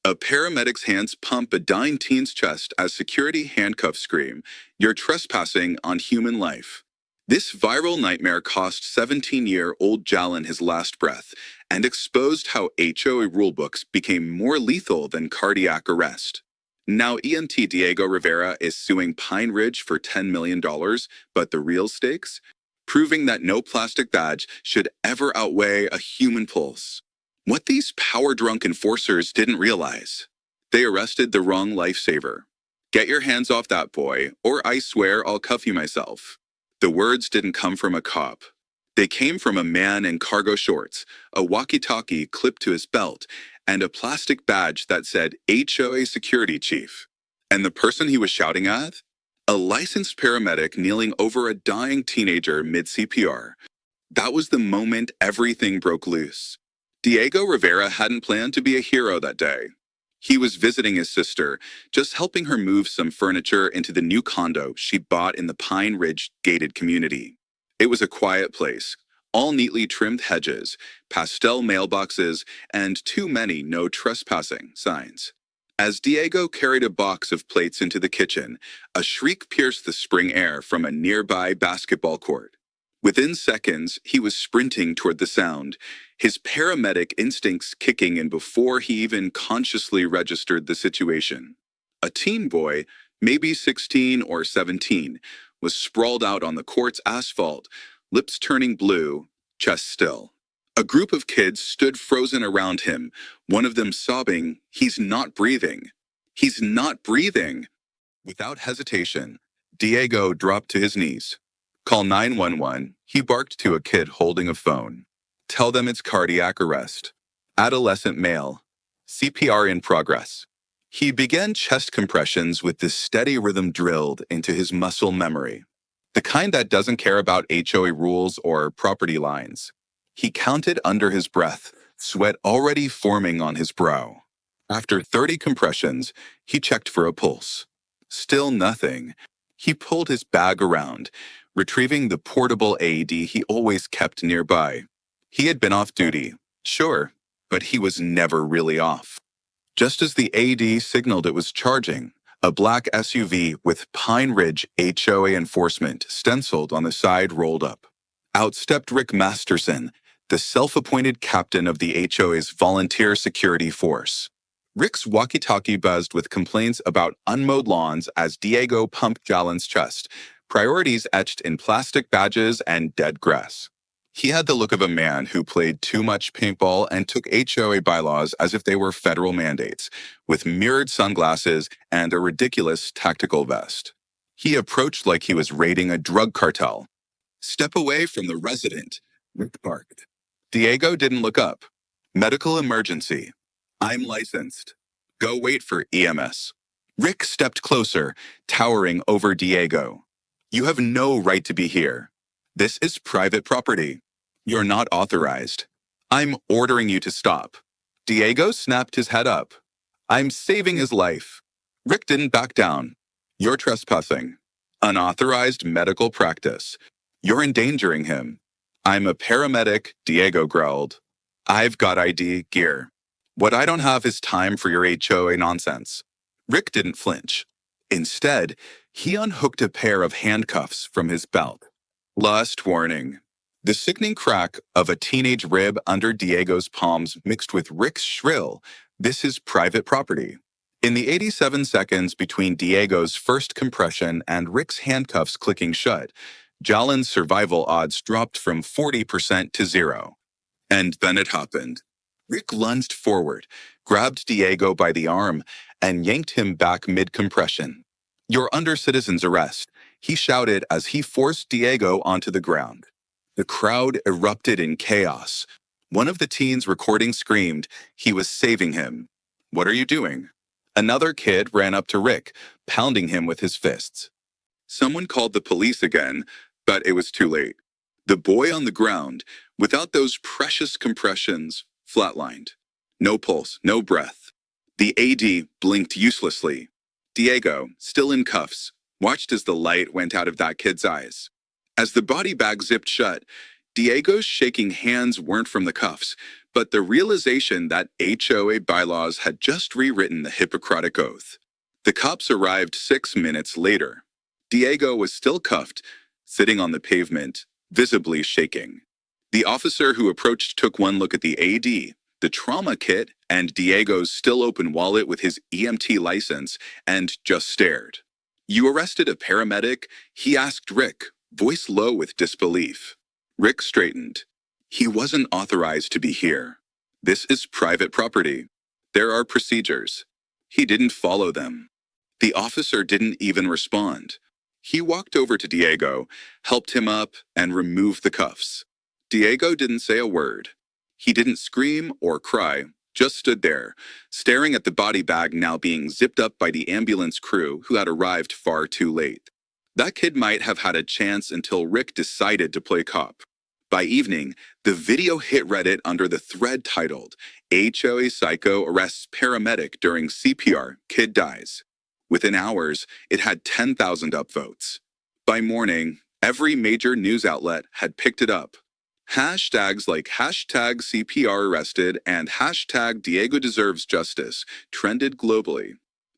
A paramedic's hands pump a dying teen's chest as security handcuffs scream, "You're trespassing on human life." This viral nightmare cost 17-year-old Jalen his last breath and exposed how HOA rulebooks became more lethal than cardiac arrest. Now EMT Diego Rivera is suing Pine Ridge for $10 million, but the real stakes? Proving that no plastic badge should ever outweigh a human pulse. What these power-drunk enforcers didn't realize: they arrested the wrong lifesaver. "Get your hands off that boy, or I swear I'll cuff you myself." The words didn't come from a cop. They came from a man in cargo shorts, a walkie-talkie clipped to his belt, and a plastic badge that said HOA Security Chief. And the person he was shouting at? A licensed paramedic kneeling over a dying teenager mid-CPR. That was the moment everything broke loose. Diego Rivera hadn't planned to be a hero that day. He was visiting his sister, just helping her move some furniture into the new condo she bought in the Pine Ridge gated community. It was a quiet place, all neatly trimmed hedges, pastel mailboxes, and too many "no trespassing" signs. As Diego carried a box of plates into the kitchen, a shriek pierced the spring air from a nearby basketball court. Within seconds, he was sprinting toward the sound, his paramedic instincts kicking in before he even consciously registered the situation. A teen boy, maybe 16 or 17, was sprawled out on the court's asphalt, lips turning blue, chest still. A group of kids stood frozen around him, one of them sobbing, "He's not breathing. He's not breathing." Without hesitation, Diego dropped to his knees. "Call 911, he barked to a kid holding a phone. "Tell them it's cardiac arrest. Adolescent male. CPR in progress." He began chest compressions with this steady rhythm drilled into his muscle memory. The kind that doesn't care about HOA rules or property lines. He counted under his breath, sweat already forming on his brow. After 30 compressions, he checked for a pulse. Still nothing. He pulled his bag around, retrieving the portable AED he always kept nearby. He had been off duty, sure, but he was never really off. Just as the AED signaled it was charging, a black SUV with Pine Ridge HOA enforcement stenciled on the side rolled up. Out stepped Rick Masterson, the self-appointed captain of the HOA's volunteer security force. Rick's walkie-talkie buzzed with complaints about unmowed lawns as Diego pumped Jalen's chest, priorities etched in plastic badges and dead grass. He had the look of a man who played too much paintball and took HOA bylaws as if they were federal mandates, with mirrored sunglasses and a ridiculous tactical vest. He approached like he was raiding a drug cartel. "Step away from the resident," Rick barked. Diego didn't look up. "Medical emergency. I'm licensed. Go wait for EMS." Rick stepped closer, towering over Diego. "You have no right to be here. This is private property. You're not authorized. I'm ordering you to stop." Diego snapped his head up. "I'm saving his life." Rick didn't back down. "You're trespassing. Unauthorized medical practice. You're endangering him." "I'm a paramedic," Diego growled. "I've got ID gear. What I don't have is time for your HOA nonsense." Rick didn't flinch. Instead, he unhooked a pair of handcuffs from his belt. Last warning. The sickening crack of a teenage rib under Diego's palms mixed with Rick's shrill, "This is private property." In the 87 seconds between Diego's first compression and Rick's handcuffs clicking shut, Jalen's survival odds dropped from 40% to 0. And then it happened. Rick lunged forward, grabbed Diego by the arm, and yanked him back mid-compression. "You're under citizen's arrest," he shouted as he forced Diego onto the ground. The crowd erupted in chaos. One of the teens recording screamed he was saving him. "What are you doing?" Another kid ran up to Rick, pounding him with his fists. Someone called the police again, but it was too late. The boy on the ground, without those precious compressions, flatlined. No pulse, no breath. The AD blinked uselessly. Diego, still in cuffs, watched as the light went out of that kid's eyes. As the body bag zipped shut, Diego's shaking hands weren't from the cuffs, but the realization that HOA bylaws had just rewritten the Hippocratic Oath. The cops arrived 6 minutes later. Diego was still cuffed, sitting on the pavement, visibly shaking. The officer who approached took one look at the AD, the trauma kit, and Diego's still open wallet with his EMT license, and just stared. "You arrested a paramedic?" he asked Rick, voice low with disbelief. Rick straightened. "He wasn't authorized to be here. This is private property. There are procedures." He didn't follow them. The officer didn't even respond. He walked over to Diego, helped him up, and removed the cuffs. Diego didn't say a word. He didn't scream or cry, just stood there, staring at the body bag now being zipped up by the ambulance crew who had arrived far too late. That kid might have had a chance until Rick decided to play cop. By evening, the video hit Reddit under the thread titled, "HOA Psycho Arrests Paramedic During CPR, Kid Dies." Within hours, it had 10,000 upvotes. By morning, every major news outlet had picked it up. Hashtags like #CPR arrested and #Diego deserves justice trended globally.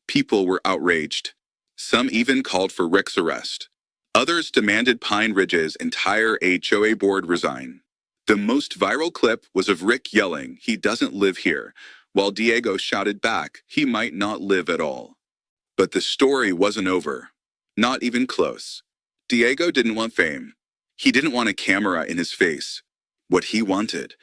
People were outraged. Some even called for Rick's arrest. Others demanded Pine Ridge's entire HOA board resign. The most viral clip was of Rick yelling, "He doesn't live here," while Diego shouted back, "He might not live at all." But the story wasn't over. Not even close. Diego didn't want fame. He didn't want a camera in his face. What he wanted,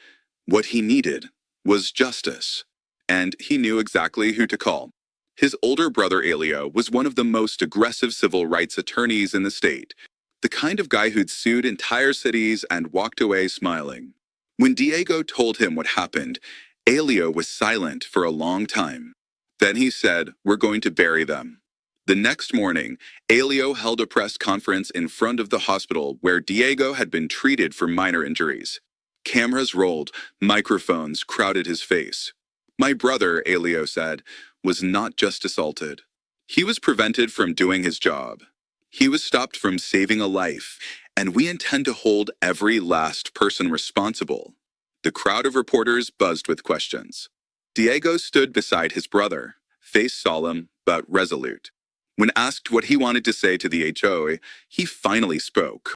what he needed, was justice. And he knew exactly who to call. His older brother Elio was one of the most aggressive civil rights attorneys in the state, the kind of guy who'd sued entire cities and walked away smiling. When Diego told him what happened, Elio was silent for a long time. Then he said, "We're going to bury them." The next morning, Elio held a press conference in front of the hospital where Diego had been treated for minor injuries. Cameras rolled, microphones crowded his face. "My brother," Elio said, "was not just assaulted. He was prevented from doing his job. He was stopped from saving a life, and we intend to hold every last person responsible." The crowd of reporters buzzed with questions. Diego stood beside his brother, face solemn but resolute. When asked what he wanted to say to the HOA, he finally spoke.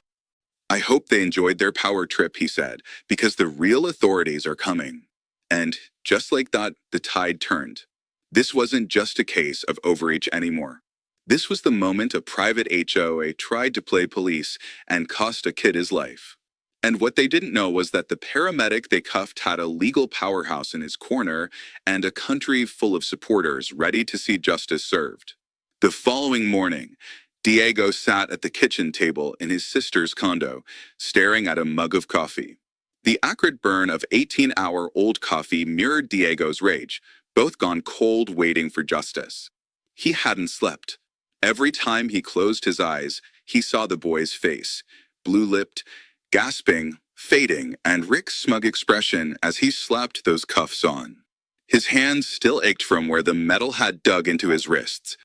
"I hope they enjoyed their power trip," he said, "because the real authorities are coming." And just like that, the tide turned. This wasn't just a case of overreach anymore. This was the moment a private HOA tried to play police and cost a kid his life. And what they didn't know was that the paramedic they cuffed had a legal powerhouse in his corner and a country full of supporters ready to see justice served. The following morning, Diego sat at the kitchen table in his sister's condo, staring at a mug of coffee. The acrid burn of 18-hour-old coffee mirrored Diego's rage, both gone cold waiting for justice. He hadn't slept. Every time he closed his eyes, he saw the boy's face, blue-lipped, gasping, fading, and Rick's smug expression as he slapped those cuffs on. His hands still ached from where the metal had dug into his wrists.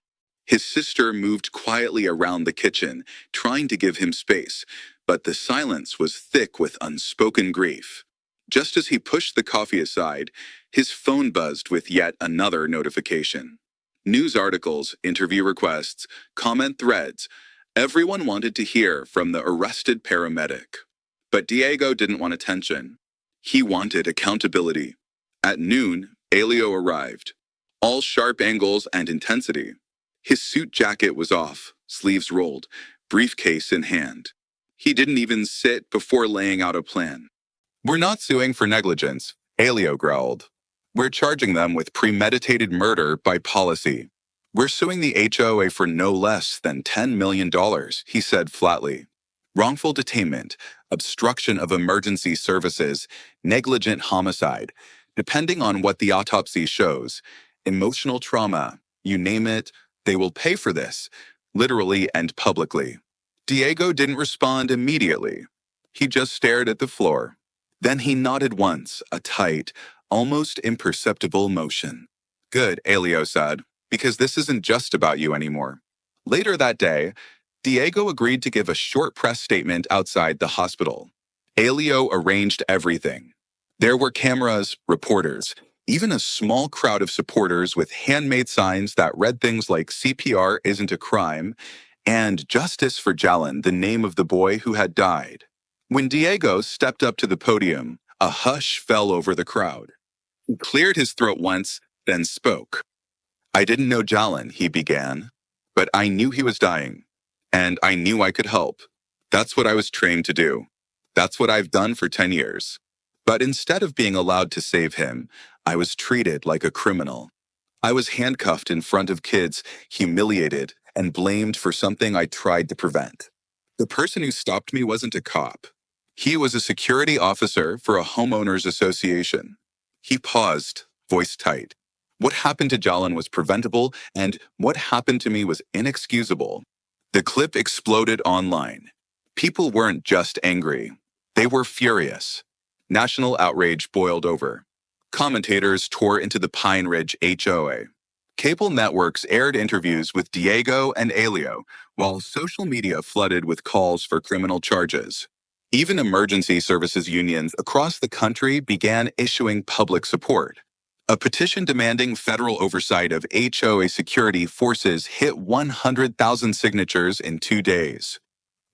His sister moved quietly around the kitchen, trying to give him space, but the silence was thick with unspoken grief. Just as he pushed the coffee aside, his phone buzzed with yet another notification. News articles, interview requests, comment threads. Everyone wanted to hear from the arrested paramedic. But Diego didn't want attention. He wanted accountability. At noon, Elio arrived. All sharp angles and intensity. His suit jacket was off, sleeves rolled, briefcase in hand. He didn't even sit before laying out a plan. "We're not suing for negligence," Elio growled. "We're charging them with premeditated murder by policy. We're suing the HOA for no less than $10 million, he said flatly. Wrongful detainment, obstruction of emergency services, negligent homicide, depending on what the autopsy shows, emotional trauma, you name it, they will pay for this, literally and publicly." Diego didn't respond immediately. He just stared at the floor. Then he nodded once, a tight, almost imperceptible motion. "Good," Elio said, "because this isn't just about you anymore." Later that day, Diego agreed to give a short press statement outside the hospital. Elio arranged everything. There were cameras, reporters, even a small crowd of supporters with handmade signs that read things like CPR isn't a crime and Justice for Jalan, the name of the boy who had died. When Diego stepped up to the podium, a hush fell over the crowd. He cleared his throat once, then spoke. I didn't know Jalan, he began, but I knew he was dying, and I knew I could help. That's what I was trained to do. That's what I've done for 10 years. But instead of being allowed to save him, I was treated like a criminal. I was handcuffed in front of kids, humiliated, and blamed for something I tried to prevent. The person who stopped me wasn't a cop. He was a security officer for a homeowners association. He paused, voice tight. What happened to Jalan was preventable, and what happened to me was inexcusable. The clip exploded online. People weren't just angry. They were furious. National outrage boiled over. Commentators tore into the Pine Ridge HOA. Cable networks aired interviews with Diego and Elio, while social media flooded with calls for criminal charges. Even emergency services unions across the country began issuing public support. A petition demanding federal oversight of HOA security forces hit 100,000 signatures in 2 days.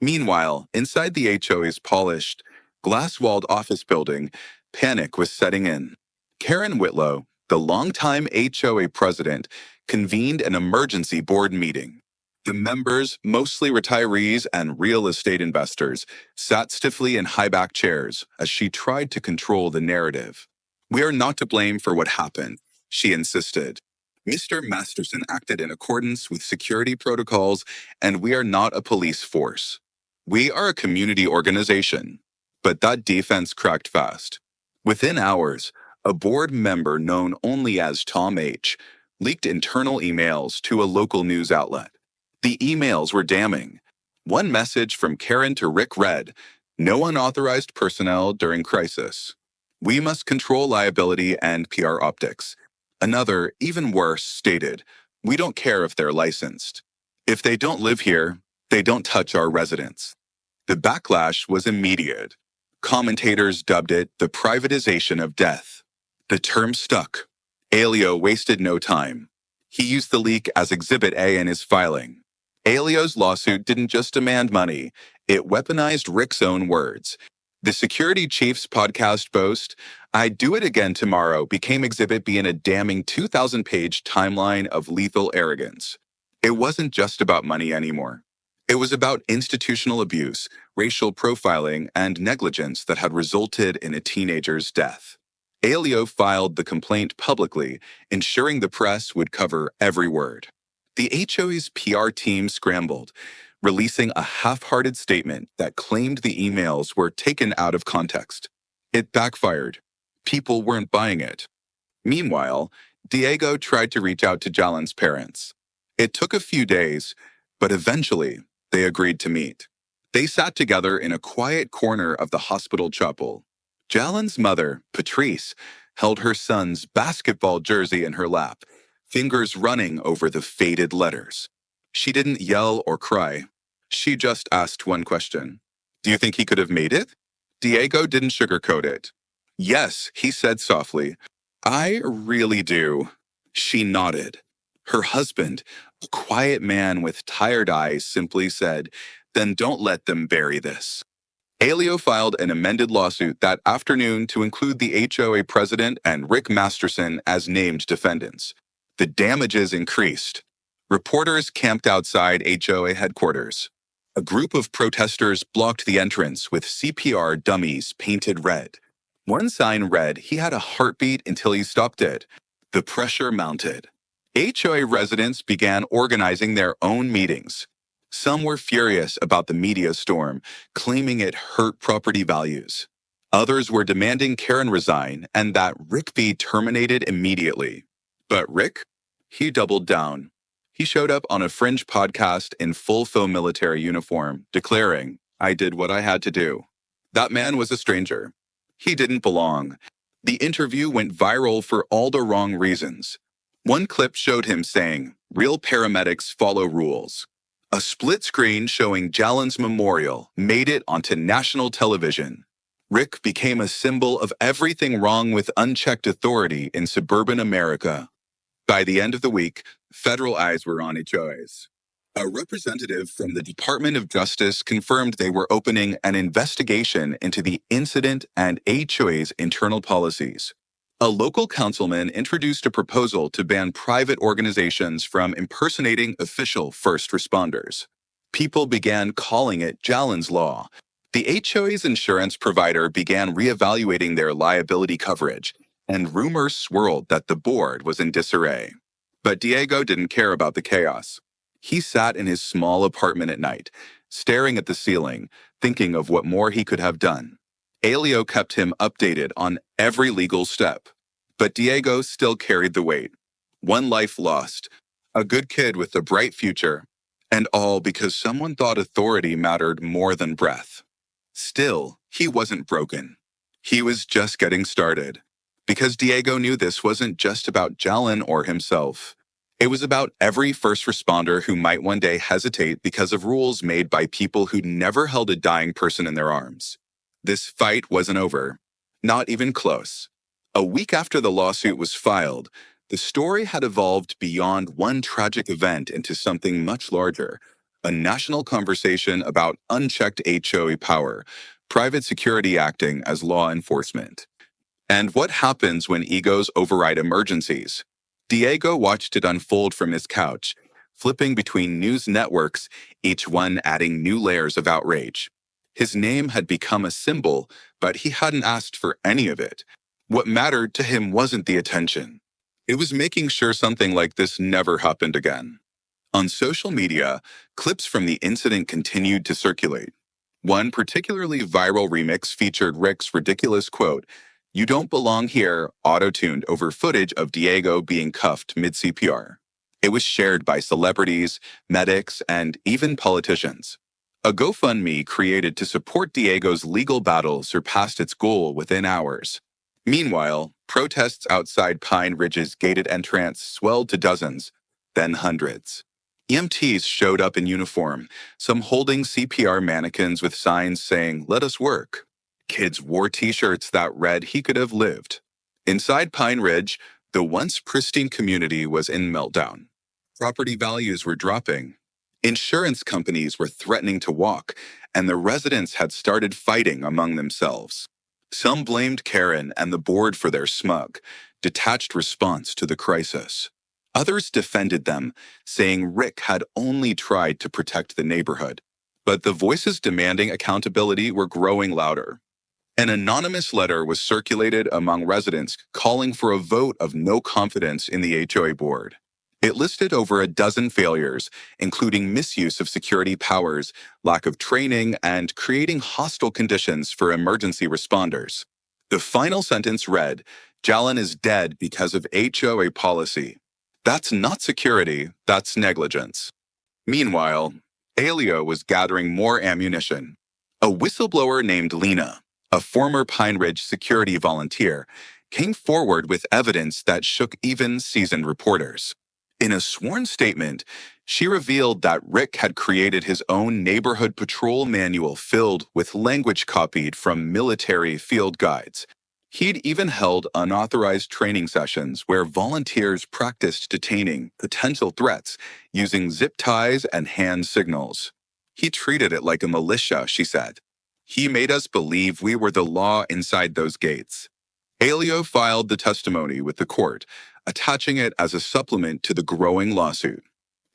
Meanwhile, inside the HOA's polished, glass-walled office building, panic was setting in. Karen Whitlow, the longtime HOA president, convened an emergency board meeting. The members, mostly retirees and real estate investors, sat stiffly in high-back chairs as she tried to control the narrative. We are not to blame for what happened, she insisted. Mr. Masterson acted in accordance with security protocols, and we are not a police force. We are a community organization. But that defense cracked fast. Within hours, a board member known only as Tom H. leaked internal emails to a local news outlet. The emails were damning. One message from Karen to Rick read, "No unauthorized personnel during crisis. We must control liability and PR optics." Another, even worse, stated, "We don't care if they're licensed. If they don't live here, they don't touch our residents." The backlash was immediate. Commentators dubbed it the privatization of death. The term stuck. Elio wasted no time. He used the leak as Exhibit A in his filing. Elio's lawsuit didn't just demand money, it weaponized Rick's own words. The security chief's podcast boast, "I'd do it again tomorrow," became Exhibit B in a damning 2,000-page timeline of lethal arrogance. It wasn't just about money anymore. It was about institutional abuse, racial profiling, and negligence that had resulted in a teenager's death. Elio filed the complaint publicly, ensuring the press would cover every word. The HOA's PR team scrambled, releasing a half-hearted statement that claimed the emails were taken out of context. It backfired. People weren't buying it. Meanwhile, Diego tried to reach out to Jalan's parents. It took a few days, but eventually, they agreed to meet. They sat together in a quiet corner of the hospital chapel. Jalan's mother, Patrice, held her son's basketball jersey in her lap, fingers running over the faded letters. She didn't yell or cry. She just asked one question. "Do you think he could have made it?" Diego didn't sugarcoat it. "Yes," he said softly. "I really do." She nodded. Her husband, a quiet man with tired eyes, simply said, "Then don't let them bury this." Elio filed an amended lawsuit that afternoon to include the HOA president and Rick Masterson as named defendants. The damages increased. Reporters camped outside HOA headquarters. A group of protesters blocked the entrance with CPR dummies painted red. One sign read, "He had a heartbeat until he stopped it." The pressure mounted. HOA residents began organizing their own meetings. Some were furious about the media storm, claiming it hurt property values. Others were demanding Karen resign and that Rick be terminated immediately. But Rick? He doubled down. He showed up on a fringe podcast in full military uniform, declaring, "I did what I had to do." That man was a stranger. He didn't belong. The interview went viral for all the wrong reasons. One clip showed him saying, "Real paramedics follow rules." A split screen showing Jalan's memorial made it onto national television. Rick became a symbol of everything wrong with unchecked authority in suburban America. By the end of the week, federal eyes were on HOAs. A representative from the Department of Justice confirmed they were opening an investigation into the incident and HOA's internal policies. A local councilman introduced a proposal to ban private organizations from impersonating official first responders. People began calling it Jalen's Law. The HOA's insurance provider began reevaluating their liability coverage, and rumors swirled that the board was in disarray. But Diego didn't care about the chaos. He sat in his small apartment at night, staring at the ceiling, thinking of what more he could have done. Elio kept him updated on every legal step. But Diego still carried the weight. One life lost, a good kid with a bright future, and all because someone thought authority mattered more than breath. Still, he wasn't broken. He was just getting started. Because Diego knew this wasn't just about Jalen or himself. It was about every first responder who might one day hesitate because of rules made by people who'd never held a dying person in their arms. This fight wasn't over. Not even close. A week after the lawsuit was filed, the story had evolved beyond one tragic event into something much larger, a national conversation about unchecked HOA power, private security acting as law enforcement. And what happens when egos override emergencies? Diego watched it unfold from his couch, flipping between news networks, each one adding new layers of outrage. His name had become a symbol, but he hadn't asked for any of it. What mattered to him wasn't the attention. It was making sure something like this never happened again. On social media, clips from the incident continued to circulate. One particularly viral remix featured Rick's ridiculous quote, "You don't belong here," auto-tuned over footage of Diego being cuffed mid-CPR. It was shared by celebrities, medics, and even politicians. A GoFundMe created to support Diego's legal battle surpassed its goal within hours. Meanwhile, protests outside Pine Ridge's gated entrance swelled to dozens, then hundreds. EMTs showed up in uniform, some holding CPR mannequins with signs saying, "Let us work." Kids wore t-shirts that read, "He could have lived." Inside Pine Ridge, the once pristine community was in meltdown. Property values were dropping. Insurance companies were threatening to walk, and the residents had started fighting among themselves. Some blamed Karen and the board for their smug, detached response to the crisis. Others defended them, saying Rick had only tried to protect the neighborhood. But the voices demanding accountability were growing louder. An anonymous letter was circulated among residents calling for a vote of no confidence in the HOA board. It listed over a dozen failures, including misuse of security powers, lack of training, and creating hostile conditions for emergency responders. The final sentence read, "Jalen is dead because of HOA policy." That's not security, that's negligence. Meanwhile, Elio was gathering more ammunition. A whistleblower named Lena, a former Pine Ridge security volunteer, came forward with evidence that shook even seasoned reporters. In a sworn statement, she revealed that Rick had created his own neighborhood patrol manual filled with language copied from military field guides. He'd even held unauthorized training sessions where volunteers practiced detaining potential threats using zip ties and hand signals. He treated it like a militia, she said. He made us believe we were the law inside those gates. Elio filed the testimony with the court, attaching it as a supplement to the growing lawsuit.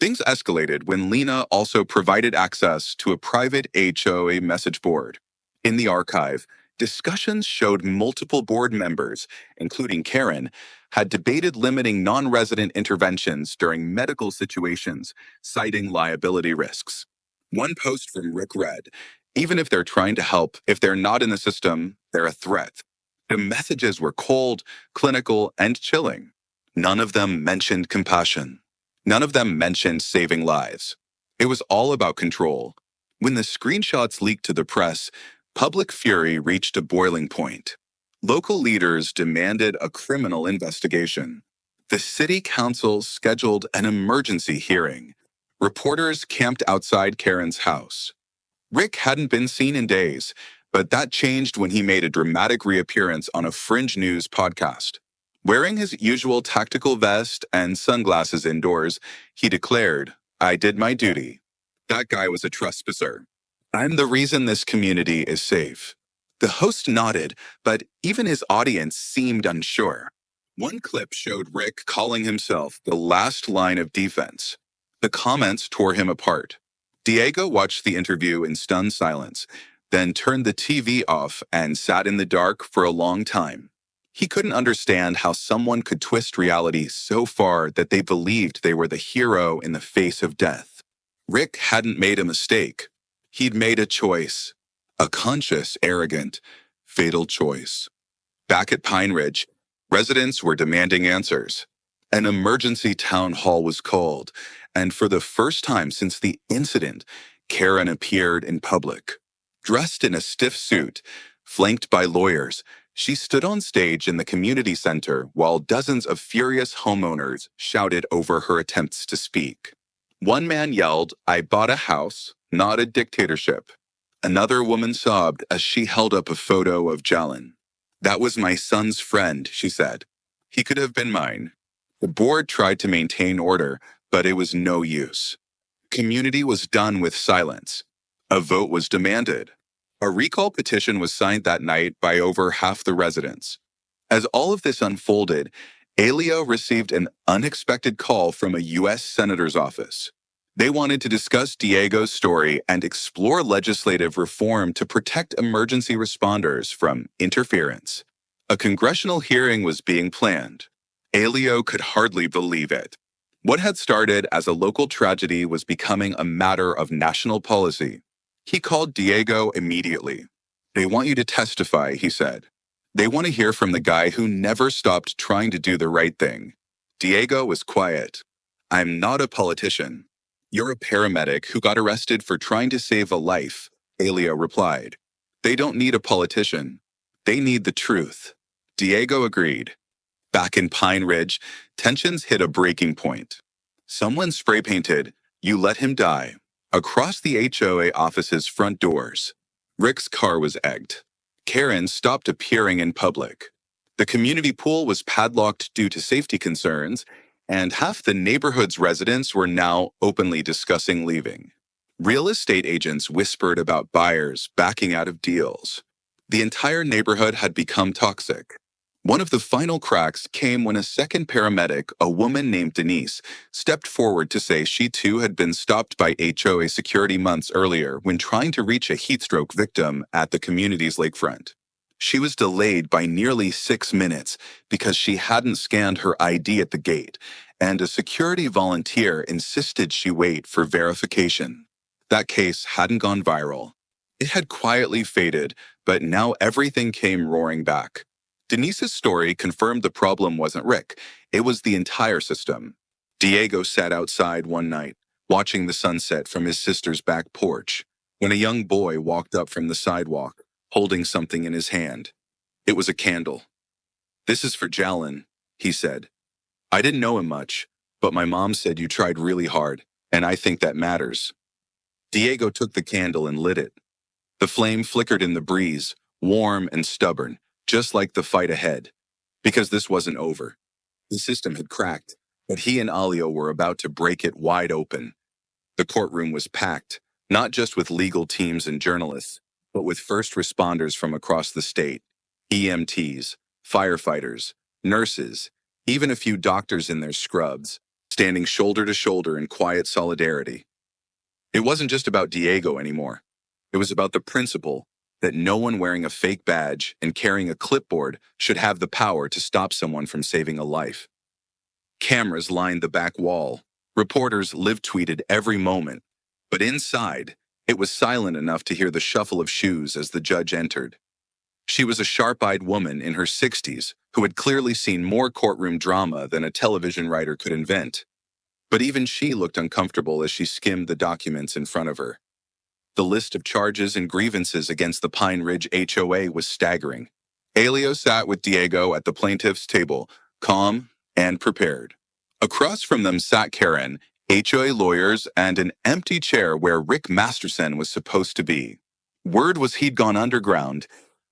Things escalated when Lena also provided access to a private HOA message board. In the archive, discussions showed multiple board members, including Karen, had debated limiting non-resident interventions during medical situations, citing liability risks. One post from Rick read, "Even if they're trying to help, if they're not in the system, they're a threat." The messages were cold, clinical, and chilling. None of them mentioned compassion. None of them mentioned saving lives. It was all about control. When the screenshots leaked to the press, public fury reached a boiling point. Local leaders demanded a criminal investigation. The city council scheduled an emergency hearing. Reporters camped outside Karen's house. Rick hadn't been seen in days, But that changed when he made a dramatic reappearance on a Fringe News podcast. Wearing his usual tactical vest and sunglasses indoors, he declared, "I did my duty. That guy was a trespasser. I'm the reason this community is safe." The host nodded, but even his audience seemed unsure. One clip showed Rick calling himself the last line of defense. The comments tore him apart. Diego watched the interview in stunned silence, then turned the TV off and sat in the dark for a long time. He couldn't understand how someone could twist reality so far that they believed they were the hero in the face of death. Rick hadn't made a mistake. He'd made a choice. A conscious, arrogant, fatal choice. Back at Pine Ridge, residents were demanding answers. An emergency town hall was called, and for the first time since the incident, Karen appeared in public. Dressed in a stiff suit, flanked by lawyers, she stood on stage in the community center while dozens of furious homeowners shouted over her attempts to speak. One man yelled, "I bought a house, not a dictatorship." Another woman sobbed as she held up a photo of Jalan. "That was my son's friend," she said. "He could have been mine." The board tried to maintain order, but it was no use. Community was done with silence. A vote was demanded. A recall petition was signed that night by over half the residents. As all of this unfolded, Elio received an unexpected call from a U.S. Senator's office. They wanted to discuss Diego's story and explore legislative reform to protect emergency responders from interference. A congressional hearing was being planned. Elio could hardly believe it. What had started as a local tragedy was becoming a matter of national policy. He called Diego immediately. "They want you to testify," he said. "They want to hear from the guy who never stopped trying to do the right thing." Diego was quiet. "I'm not a politician." "You're a paramedic who got arrested for trying to save a life," Elio replied. "They don't need a politician. They need the truth." Diego agreed. Back in Pine Ridge, tensions hit a breaking point. Someone spray-painted, "You let him die," across the HOA office's front doors. Rick's car was egged. Karen stopped appearing in public. The community pool was padlocked due to safety concerns, and half the neighborhood's residents were now openly discussing leaving. Real estate agents whispered about buyers backing out of deals. The entire neighborhood had become toxic. One of the final cracks came when a second paramedic, a woman named Denise, stepped forward to say she too had been stopped by HOA security months earlier when trying to reach a heatstroke victim at the community's lakefront. She was delayed by nearly 6 minutes because she hadn't scanned her ID at the gate, and a security volunteer insisted she wait for verification. That case hadn't gone viral. It had quietly faded, but now everything came roaring back. Denise's story confirmed the problem wasn't Rick, it was the entire system. Diego sat outside one night, watching the sunset from his sister's back porch, when a young boy walked up from the sidewalk, holding something in his hand. It was a candle. "This is for Jalan," he said. "I didn't know him much, but my mom said you tried really hard, and I think that matters." Diego took the candle and lit it. The flame flickered in the breeze, warm and stubborn, just like the fight ahead. Because this wasn't over. The system had cracked, but he and Alio were about to break it wide open. The courtroom was packed, not just with legal teams and journalists, but with first responders from across the state, EMTs, firefighters, nurses, even a few doctors in their scrubs, standing shoulder to shoulder in quiet solidarity. It wasn't just about Diego anymore. It was about the principle that no one wearing a fake badge and carrying a clipboard should have the power to stop someone from saving a life. Cameras lined the back wall. Reporters live-tweeted every moment. But inside, it was silent enough to hear the shuffle of shoes as the judge entered. She was a sharp-eyed woman in her 60s who had clearly seen more courtroom drama than a television writer could invent. But even she looked uncomfortable as she skimmed the documents in front of her. The list of charges and grievances against the Pine Ridge HOA was staggering. Elio sat with Diego at the plaintiff's table, calm and prepared. Across from them sat Karen, HOA lawyers, and an empty chair where Rick Masterson was supposed to be. Word was he'd gone underground,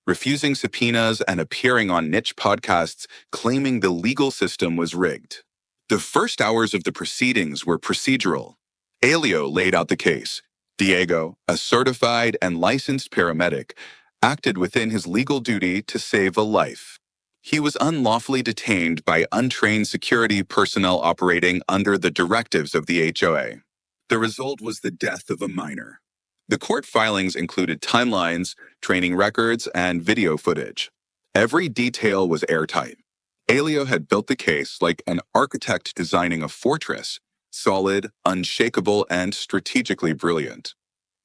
refusing subpoenas and appearing on niche podcasts claiming the legal system was rigged. The first hours of the proceedings were procedural. Elio laid out the case. Diego, a certified and licensed paramedic, acted within his legal duty to save a life. He was unlawfully detained by untrained security personnel operating under the directives of the HOA. The result was the death of a minor. The court filings included timelines, training records, and video footage. Every detail was airtight. Elio had built the case like an architect designing a fortress, solid, unshakable, and strategically brilliant.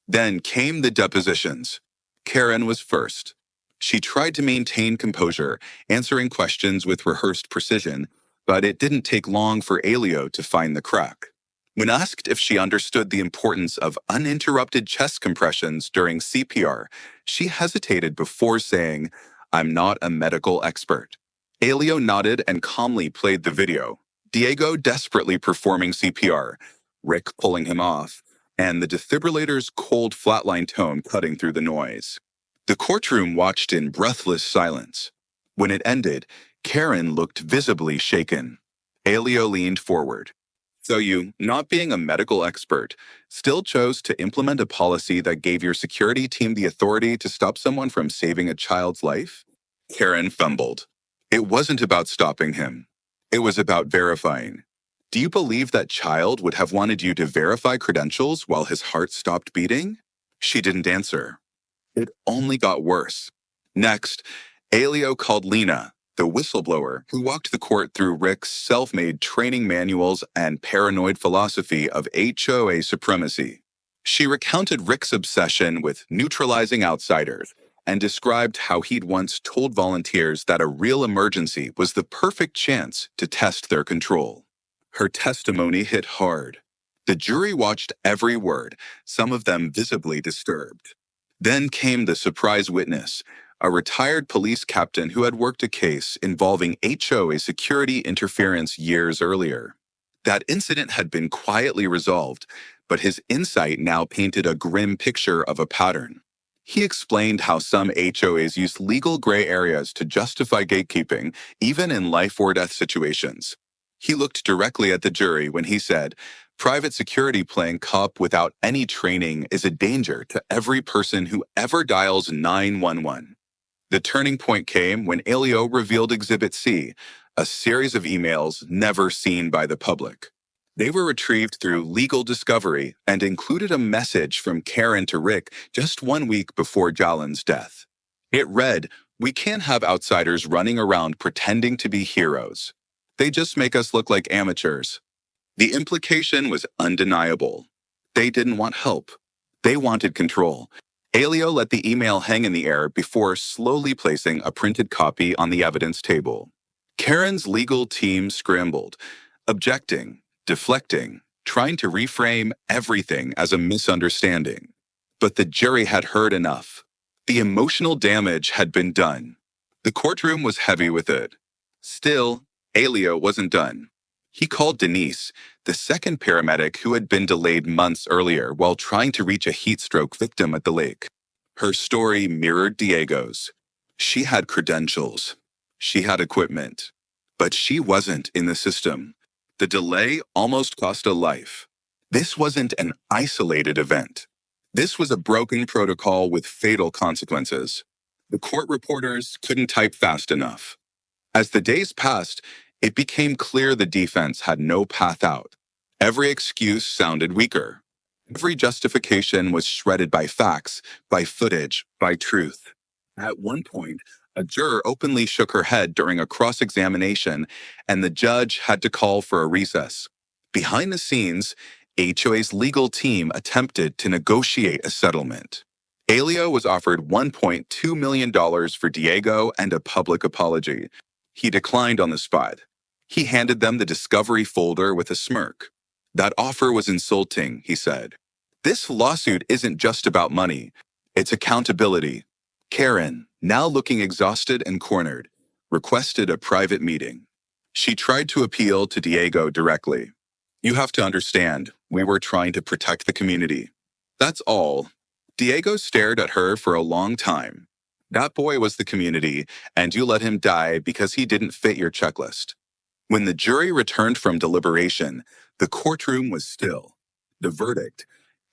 Then came the depositions. Karen was first. She tried to maintain composure, answering questions with rehearsed precision, but it didn't take long for Elio to find the crack. When asked if she understood the importance of uninterrupted chest compressions during CPR, she hesitated before saying, "I'm not a medical expert." Elio nodded and calmly played the video. Diego desperately performing CPR, Rick pulling him off, and the defibrillator's cold flatline tone cutting through the noise. The courtroom watched in breathless silence. When it ended, Karen looked visibly shaken. Elio leaned forward. "So you, not being a medical expert, still chose to implement a policy that gave your security team the authority to stop someone from saving a child's life?" Karen fumbled. "It wasn't about stopping him. It was about verifying. Do you believe that child would have wanted you to verify credentials while his heart stopped beating?" She didn't answer. It only got worse. Next, Elio called Lena, the whistleblower who walked the court through Rick's self-made training manuals and paranoid philosophy of HOA supremacy. She recounted Rick's obsession with neutralizing outsiders and described how he'd once told volunteers that a real emergency was the perfect chance to test their control. Her testimony hit hard. The jury watched every word, some of them visibly disturbed. Then came the surprise witness, a retired police captain who had worked a case involving HOA security interference years earlier. That incident had been quietly resolved, but his insight now painted a grim picture of a pattern. He explained how some HOAs use legal gray areas to justify gatekeeping, even in life or death situations. He looked directly at the jury when he said, "Private security playing cop without any training is a danger to every person who ever dials 911. The turning point came when Elio revealed Exhibit C, a series of emails never seen by the public. They were retrieved through legal discovery and included a message from Karen to Rick just 1 week before Jalen's death. It read, "We can't have outsiders running around pretending to be heroes. They just make us look like amateurs." The implication was undeniable. They didn't want help. They wanted control. Elio let the email hang in the air before slowly placing a printed copy on the evidence table. Karen's legal team scrambled, objecting, deflecting, trying to reframe everything as a misunderstanding. But the jury had heard enough. The emotional damage had been done. The courtroom was heavy with it. Still, Elio wasn't done. He called Denise, the second paramedic who had been delayed months earlier while trying to reach a heat stroke victim at the lake. Her story mirrored Diego's. She had credentials. She had equipment. But she wasn't in the system. The delay almost cost a life. This wasn't an isolated event. This was a broken protocol with fatal consequences. The court reporters couldn't type fast enough. As the days passed, it became clear the defense had no path out. Every excuse sounded weaker. Every justification was shredded by facts, by footage, by truth. At one point, a juror openly shook her head during a cross-examination, and the judge had to call for a recess. Behind the scenes, HOA's legal team attempted to negotiate a settlement. Elio was offered $1.2 million for Diego and a public apology. He declined on the spot. He handed them the discovery folder with a smirk. "That offer was insulting," he said. "This lawsuit isn't just about money. It's accountability." Karen, now looking exhausted and cornered, requested a private meeting. She tried to appeal to Diego directly. "You have to understand, we were trying to protect the community. That's all." Diego stared at her for a long time. That boy was the community, and you let him die because he didn't fit your checklist. When the jury returned from deliberation, the courtroom was still. The verdict: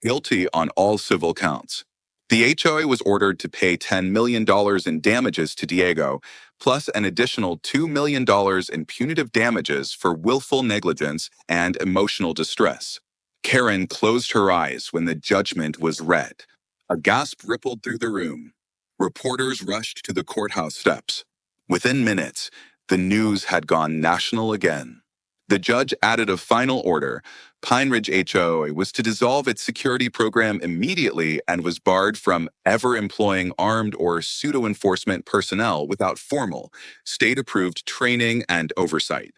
guilty on all civil counts. The HOA was ordered to pay $10 million in damages to Diego, plus an additional $2 million in punitive damages for willful negligence and emotional distress. Karen closed her eyes when the judgment was read. A gasp rippled through the room. Reporters rushed to the courthouse steps. Within minutes, the news had gone national again. The judge added a final order. Pine Ridge HOA was to dissolve its security program immediately and was barred from ever employing armed or pseudo-enforcement personnel without formal, state-approved training and oversight.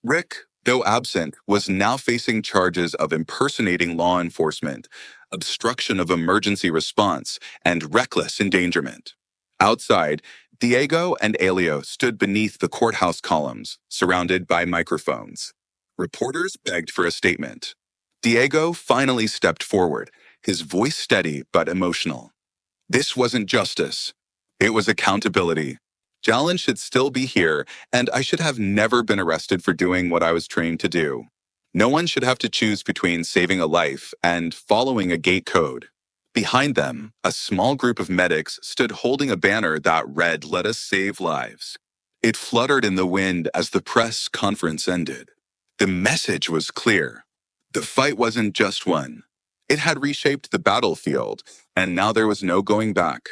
Rick, though absent, was now facing charges of impersonating law enforcement, obstruction of emergency response, and reckless endangerment. Outside, Diego and Elio stood beneath the courthouse columns, surrounded by microphones. Reporters begged for a statement. Diego finally stepped forward, his voice steady but emotional. This wasn't justice. It was accountability. Jalen should still be here, and I should have never been arrested for doing what I was trained to do. No one should have to choose between saving a life and following a gate code. Behind them, a small group of medics stood holding a banner that read, "Let us save lives." It fluttered in the wind as the press conference ended. The message was clear. The fight wasn't just won. It had reshaped the battlefield, and now there was no going back.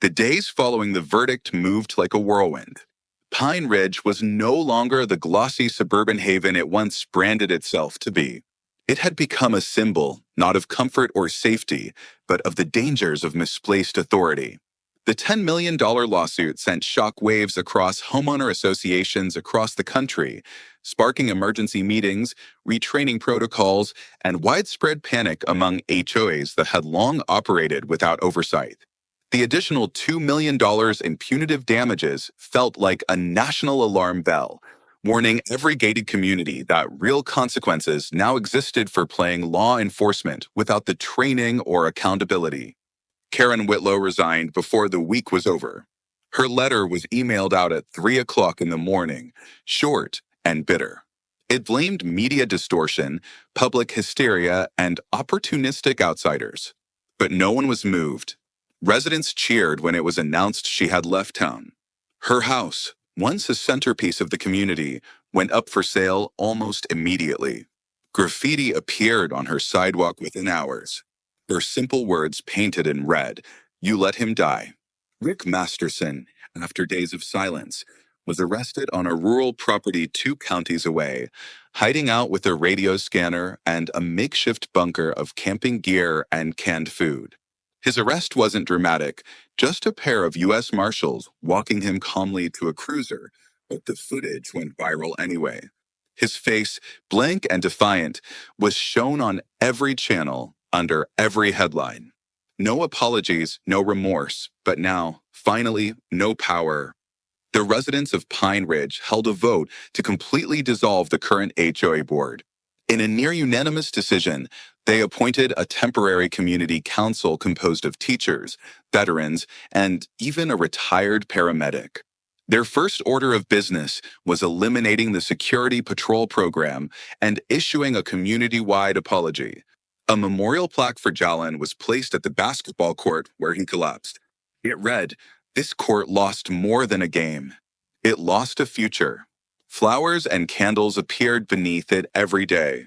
The days following the verdict moved like a whirlwind. Pine Ridge was no longer the glossy suburban haven it once branded itself to be. It had become a symbol, not of comfort or safety, but of the dangers of misplaced authority. The $10 million lawsuit sent shock waves across homeowner associations across the country, sparking emergency meetings, retraining protocols, and widespread panic among HOAs that had long operated without oversight. The additional $2 million in punitive damages felt like a national alarm bell, warning every gated community that real consequences now existed for playing law enforcement without the training or accountability. Karen Whitlow resigned before the week was over. Her letter was emailed out at 3 o'clock in the morning, short and bitter. It blamed media distortion, public hysteria, and opportunistic outsiders. But no one was moved. Residents cheered when it was announced she had left town. Her house, once a centerpiece of the community, went up for sale almost immediately. Graffiti appeared on her sidewalk within hours. Her simple words painted in red, "You let him die." Rick Masterson, after days of silence, was arrested on a rural property 2 counties away, hiding out with a radio scanner and a makeshift bunker of camping gear and canned food. His arrest wasn't dramatic, just a pair of U.S. Marshals walking him calmly to a cruiser, but the footage went viral anyway. His face, blank and defiant, was shown on every channel, under every headline. No apologies, no remorse, but now, finally, no power. The residents of Pine Ridge held a vote to completely dissolve the current HOA board. In a near-unanimous decision, they appointed a temporary community council composed of teachers, veterans, and even a retired paramedic. Their first order of business was eliminating the security patrol program and issuing a community-wide apology. A memorial plaque for Jalen was placed at the basketball court where he collapsed. It read, "This court lost more than a game. It lost a future." Flowers and candles appeared beneath it every day.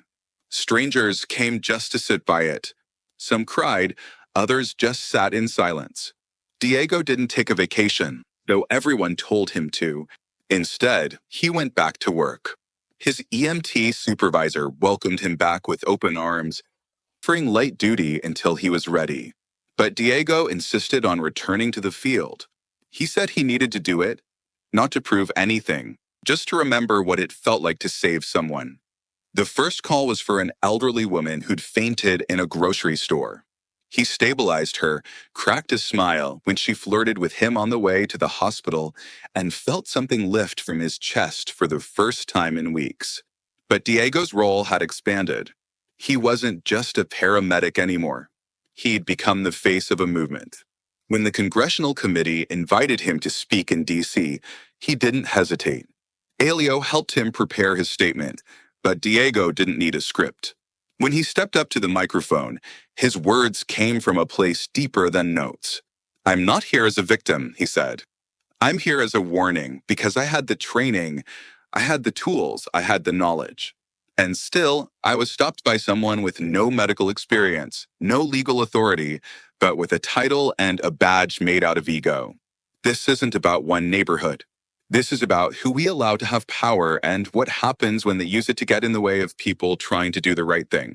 Strangers came just to sit by it. Some cried, others just sat in silence. Diego didn't take a vacation, though everyone told him to. Instead, he went back to work. His EMT supervisor welcomed him back with open arms, offering light duty until he was ready. But Diego insisted on returning to the field. He said he needed to do it, not to prove anything, just to remember what it felt like to save someone. The first call was for an elderly woman who'd fainted in a grocery store. He stabilized her, cracked a smile when she flirted with him on the way to the hospital, and felt something lift from his chest for the first time in weeks. But Diego's role had expanded. He wasn't just a paramedic anymore. He'd become the face of a movement. When the congressional committee invited him to speak in D.C., he didn't hesitate. Elio helped him prepare his statement, but Diego didn't need a script. When he stepped up to the microphone, his words came from a place deeper than notes. "I'm not here as a victim," he said. "I'm here as a warning because I had the training, I had the tools, I had the knowledge. And still, I was stopped by someone with no medical experience, no legal authority, but with a title and a badge made out of ego. This isn't about one neighborhood. This is about who we allow to have power and what happens when they use it to get in the way of people trying to do the right thing."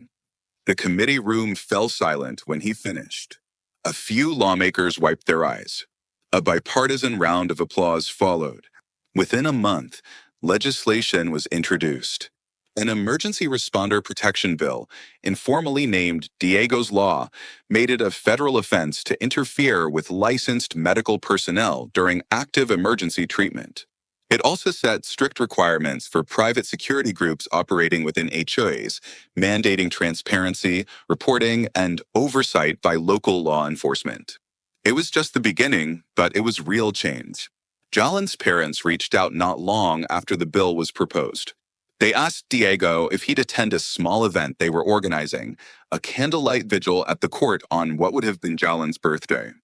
The committee room fell silent when he finished. A few lawmakers wiped their eyes. A bipartisan round of applause followed. Within a month, legislation was introduced. An emergency responder protection bill, informally named Diego's Law, made it a federal offense to interfere with licensed medical personnel during active emergency treatment. It also set strict requirements for private security groups operating within HOAs, mandating transparency, reporting, and oversight by local law enforcement. It was just the beginning, but it was real change. Jalen's parents reached out not long after the bill was proposed. They asked Diego if he'd attend a small event they were organizing, a candlelight vigil at the court on what would have been Jalen's birthday.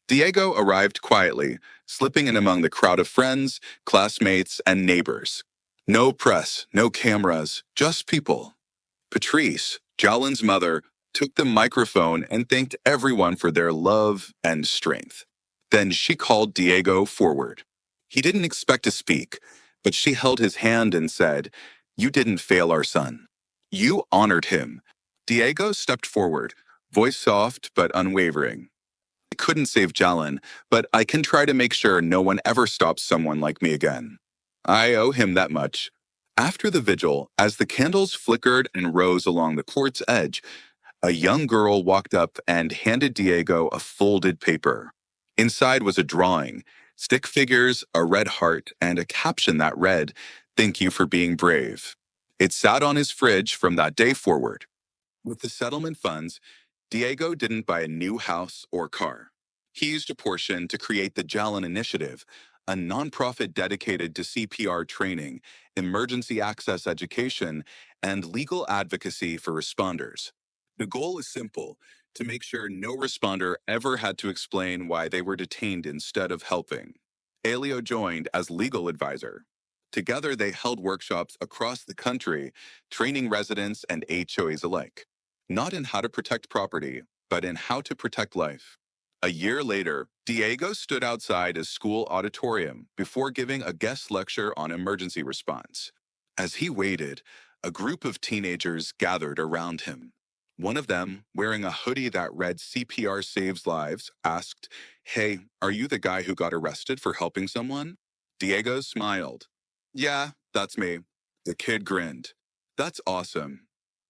Diego arrived quietly, slipping in among the crowd of friends, classmates, and neighbors. No press, no cameras, just people. Patrice, Jalen's mother, took the microphone and thanked everyone for their love and strength. Then she called Diego forward. He didn't expect to speak, but she held his hand and said, "You didn't fail our son. You honored him." Diego stepped forward, voice soft but unwavering. "I couldn't save Jalen, but I can try to make sure no one ever stops someone like me again. I owe him that much." After the vigil, as the candles flickered and rose along the court's edge, a young girl walked up and handed Diego a folded paper. Inside was a drawing, stick figures, a red heart, and a caption that read, "Thank you for being brave." It sat on his fridge from that day forward. With the settlement funds, Diego didn't buy a new house or car. He used a portion to create the Jalen Initiative, a nonprofit dedicated to CPR training, emergency access education, and legal advocacy for responders. The goal is simple: to make sure no responder ever had to explain why they were detained instead of helping. Elio joined as legal advisor. Together, they held workshops across the country, training residents and HOAs alike, not in how to protect property, but in how to protect life. A year later, Diego stood outside a school auditorium before giving a guest lecture on emergency response. As he waited, a group of teenagers gathered around him. One of them, wearing a hoodie that read "CPR Saves Lives," asked, "Hey, are you the guy who got arrested for helping someone?" Diego smiled. "Yeah, that's me." The kid grinned. "That's awesome."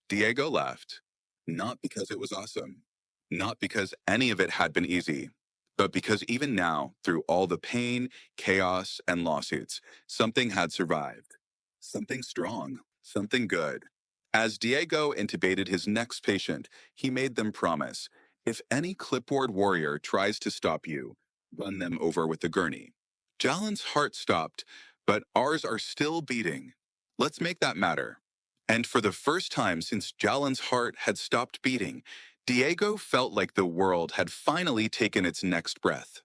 Diego laughed. Not because it was awesome, not because any of it had been easy, but because even now, through all the pain, chaos, and lawsuits, something had survived. Something strong, something good. As Diego intubated his next patient, he made them promise, "If any clipboard warrior tries to stop you, run them over with the gurney." Jalen's heart stopped, but ours are still beating. Let's make that matter. And for the first time since Jalen's heart had stopped beating, Diego felt like the world had finally taken its next breath.